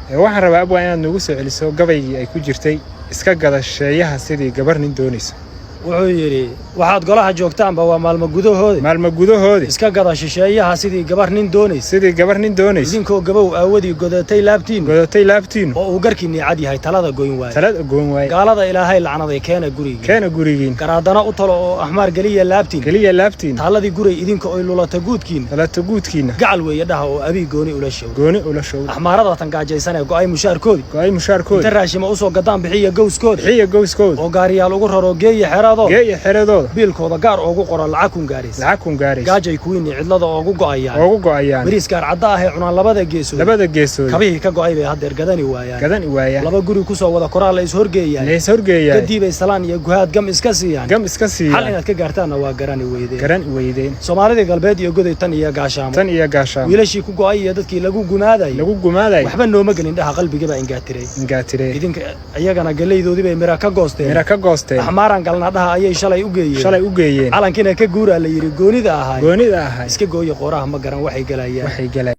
waxaan rabaa abwaa inaad nagu soo celiso gabaygii ay ku jirtay iska gadasheeyaha sidii gabar nin doonayso wuxuu yiri waxaad golaha joogtaanba waa maalmo gudahoodi iska gada shisheeyaha sidii gabar nin doonayso idinkoo gabow aawadi godatay laabtiin oo uu garkiinii cad yahay talada goyn waay gaalada ilaahay lacnaday keena gurigiin garaadana u talo oo ahmaar galiya laabtiin taaladii guray idinka oo lulata guudkiina gacal weeye dhaha oo abi gooni ula show ahmaarada tan gaajaysan ee go'ay mushaarkoodi inta raashima u soo gadaan bixiya gowskooda oo gaariyaal ugu raro geeya xeradooda biilkooda gaar ugu qoran lacag kun gaaraysa gaajay kuwiin cidlada ugu go'ayaan bariis gaar cadda ah ee cunaan labada geesood kabihii ka go'ay bay hadeer gadani waayaan laba guri ku soo wada koraal la is horgeeyay kadib ay salaan iyo guhaad gam iska siiyaan hal inaad ka gaartaana waa garani weydeen Soomaalida galbeed iyo goday tan iyo gaashaamo wiilashii ku go'ay iyo dadkii lagu gumaaday waxba nooma gelin dhaha qalbiga baa ingaatiray idinka ayagana galeydoodii bay mira ka goosteen ahmaaran galna ayay shalay u geeyeen calankina ka guura la yiri goonida ahay iska gooyo qoraha ma garan waxay galayaan